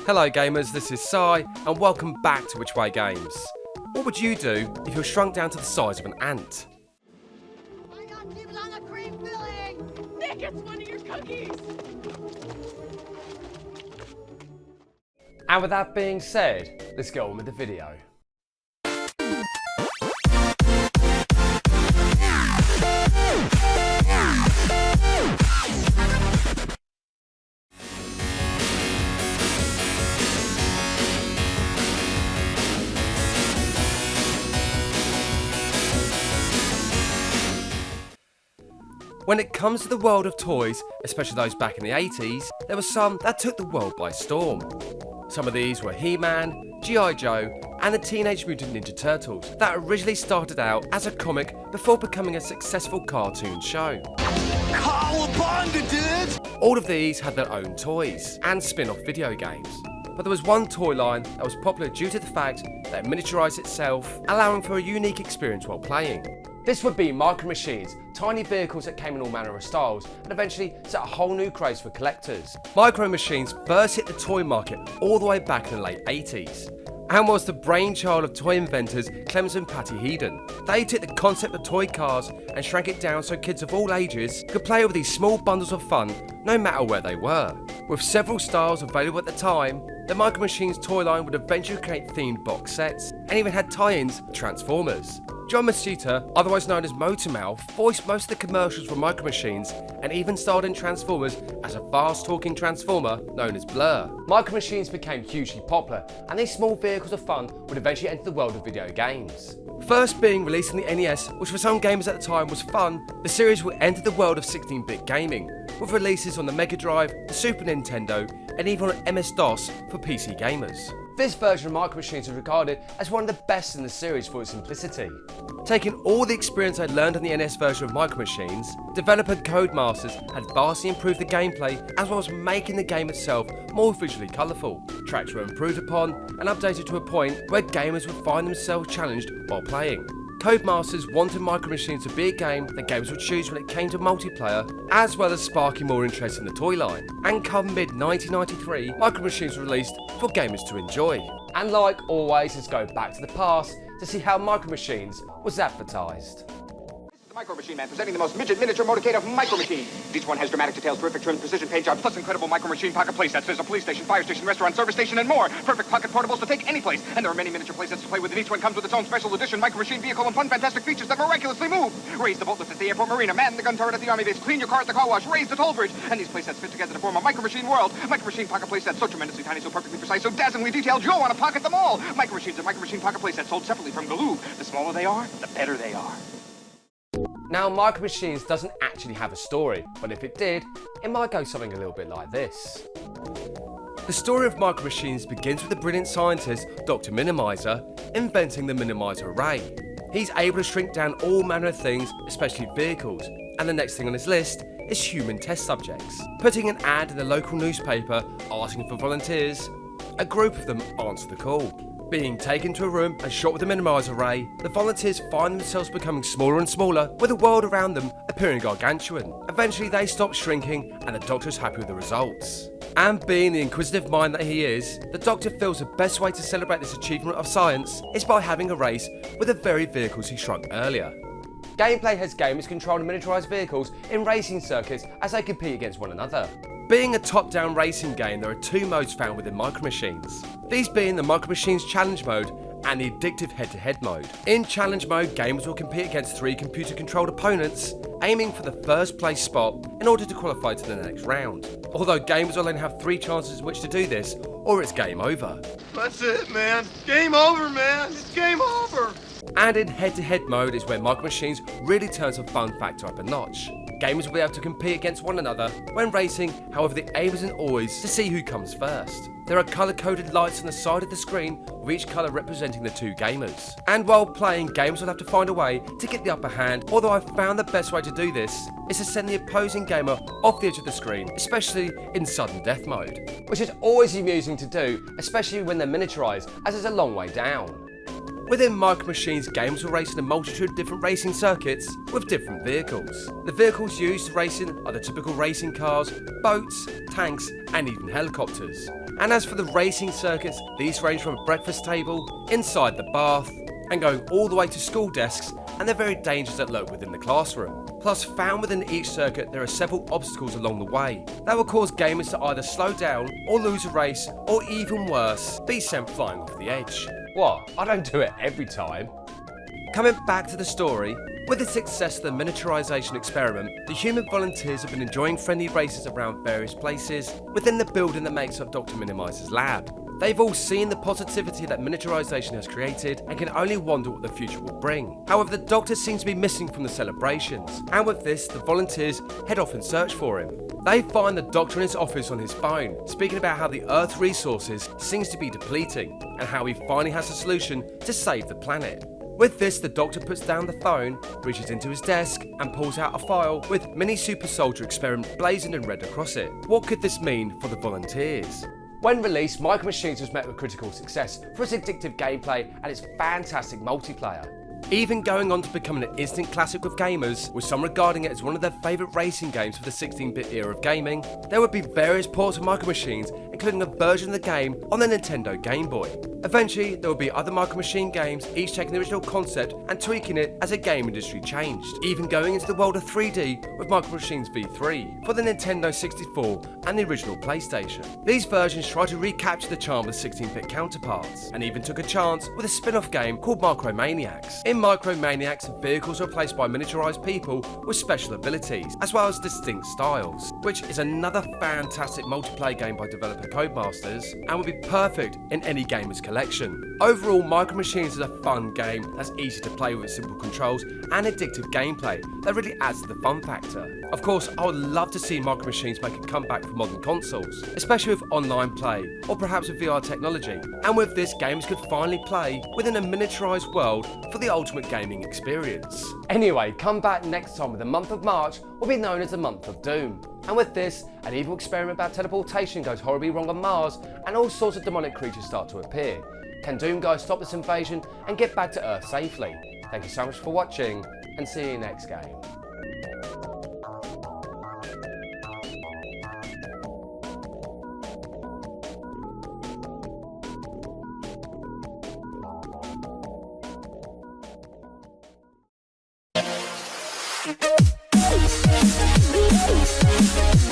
Hello gamers, this is Sai, and welcome back to Which Way Games. What would you do if you're shrunk down to the size of an ant? My God, keep it on the cream filling! Nick, it's one of your cookies! And with that being said, let's get on with the video. When it comes to the world of toys, especially those back in the 80s, there were some that took the world by storm. Some of these were He-Man, G.I. Joe, and the Teenage Mutant Ninja Turtles that originally started out as a comic before becoming a successful cartoon show. Cowabunga, dude! All of these had their own toys and spin-off video games. But there was one toy line that was popular due to the fact that it miniaturized itself, allowing for a unique experience while playing. This would be Micro Machines, tiny vehicles that came in all manner of styles and eventually set a whole new craze for collectors. Micro Machines first hit the toy market all the way back in the late 80s and was the brainchild of toy inventors Clemens and Patty Headon. They took the concept of toy cars and shrank it down so kids of all ages could play with these small bundles of fun no matter where they were. With several styles available at the time, the Micro Machines toy line would eventually create themed box sets and even had tie-ins with Transformers. John Moschitta, otherwise known as Motormouth, voiced most of the commercials for Micro Machines and even starred in Transformers as a fast-talking transformer known as Blur. Micro Machines became hugely popular, and these small vehicles of fun would eventually enter the world of video games. First being released on the NES, which for some gamers at the time was fun, the series would enter the world of 16-bit gaming, with releases on the Mega Drive, the Super Nintendo, and even on MS-DOS for PC gamers. This version of Micro Machines is regarded as one of the best in the series for its simplicity. Taking all the experience I'd learned on the NES version of Micro Machines, developer Codemasters had vastly improved the gameplay as well as making the game itself more visually colourful. Tracks were improved upon and updated to a point where gamers would find themselves challenged while playing. Codemasters wanted Micro Machines to be a game that gamers would choose when it came to multiplayer, as well as sparking more interest in the toy line. And come mid-1993, Micro Machines were released for gamers to enjoy. And like always, let's go back to the past to see how Micro Machines was advertised. Micro Machine Man, presenting the most midget miniature motorcade of Micro Machines. Each one has dramatic details, terrific trim, precision paint jobs, plus incredible Micro Machine pocket playsets. There's a police station, fire station, restaurant, service station, and more. Perfect pocket portables to take any place. And there are many miniature playsets to play with, and each one comes with its own special edition Micro Machine vehicle and fun, fantastic features that miraculously move. Raise the boat lift at the airport marina, man the gun turret at the army base, clean your car at the car wash, raise the toll bridge. And these playsets fit together to form a Micro Machine world. Micro Machine pocket playsets, so tremendously tiny, so perfectly precise, so dazzlingly detailed, you'll want to pocket them all. Micro Machines and Micro Machine pocket playsets sold separately from Galoob. The smaller they are, the better they are. Now, Micro Machines doesn't actually have a story, but if it did, it might go something a little bit like this. The story of Micro Machines begins with the brilliant scientist, Dr. Minimizer, inventing the Minimizer Ray. He's able to shrink down all manner of things, especially vehicles, and the next thing on his list is human test subjects. Putting an ad in the local newspaper asking for volunteers, a group of them answer the call. Being taken to a room and shot with a Minimizer Ray, the volunteers find themselves becoming smaller and smaller, with the world around them appearing gargantuan. Eventually they stop shrinking and the Doctor is happy with the results. And being the inquisitive mind that he is, the Doctor feels the best way to celebrate this achievement of science is by having a race with the very vehicles he shrunk earlier. Gameplay has gamers controlling miniaturized vehicles in racing circuits as they compete against one another. Being a top-down racing game, there are two modes found within Micro Machines. These being the Micro Machines Challenge mode and the addictive head-to-head mode. In Challenge mode, gamers will compete against 3 computer-controlled opponents, aiming for the first place spot in order to qualify to the next round. Although gamers will only have 3 chances in which to do this, or it's game over. That's it, man. Game over, man. It's game over. And in head-to-head mode is where Micro Machines really turns the fun factor up a notch. Gamers will be able to compete against one another when racing, however the aim isn't always to see who comes first. There are colour-coded lights on the side of the screen, with each colour representing the 2 gamers. And while playing, gamers will have to find a way to get the upper hand, although I've found the best way to do this is to send the opposing gamer off the edge of the screen, especially in sudden death mode. Which is always amusing to do, especially when they're miniaturised, as it's a long way down. Within Micro Machines, games will race in a multitude of different racing circuits with different vehicles. The vehicles used for racing are the typical racing cars, boats, tanks, and even helicopters. And as for the racing circuits, these range from a breakfast table, inside the bath, and going all the way to school desks and the very dangers that lurk within the classroom. Plus, found within each circuit there are several obstacles along the way that will cause gamers to either slow down or lose a race, or even worse, be sent flying off the edge. What? I don't do it every time. Coming back to the story, with the success of the miniaturization experiment, the human volunteers have been enjoying friendly races around various places within the building that makes up Dr. Minimize's lab. They've all seen the positivity that miniaturization has created and can only wonder what the future will bring. However, the Doctor seems to be missing from the celebrations, and with this, the volunteers head off in search for him. They find the Doctor in his office on his phone, speaking about how the Earth's resources seems to be depleting, and how he finally has a solution to save the planet. With this, the Doctor puts down the phone, reaches into his desk, and pulls out a file with Mini Super Soldier Experiment blazoned in red across it. What could this mean for the volunteers? When released, Micro Machines was met with critical success for its addictive gameplay and its fantastic multiplayer, even going on to become an instant classic with gamers, with some regarding it as one of their favourite racing games for the 16-bit era of gaming. There would be various ports of Micro Machines, including a version of the game on the Nintendo Game Boy. Eventually, there would be other Micro Machine games, each taking the original concept and tweaking it as the game industry changed, even going into the world of 3D with Micro Machines V3 for the Nintendo 64 and the original PlayStation. These versions tried to recapture the charm of the 16-bit counterparts, and even took a chance with a spin-off game called Micromaniacs. In Micromaniacs, vehicles are replaced by miniaturized people with special abilities, as well as distinct styles, which is another fantastic multiplayer game by developer Codemasters, and would be perfect in any gamer's collection. Overall, Micro Machines is a fun game that's easy to play with simple controls and addictive gameplay that really adds to the fun factor. Of course, I would love to see Micro Machines make a comeback for modern consoles, especially with online play, or perhaps with VR technology. And with this, gamers could finally play within a miniaturized world for the ultimate gaming experience. Anyway, come back next time with the month of March will be known as the month of Doom. And with this, an evil experiment about teleportation goes horribly wrong on Mars, and all sorts of demonic creatures start to appear. Can Doom guys stop this invasion and get back to Earth safely? Thank you so much for watching, and see you next game. We'll be right back.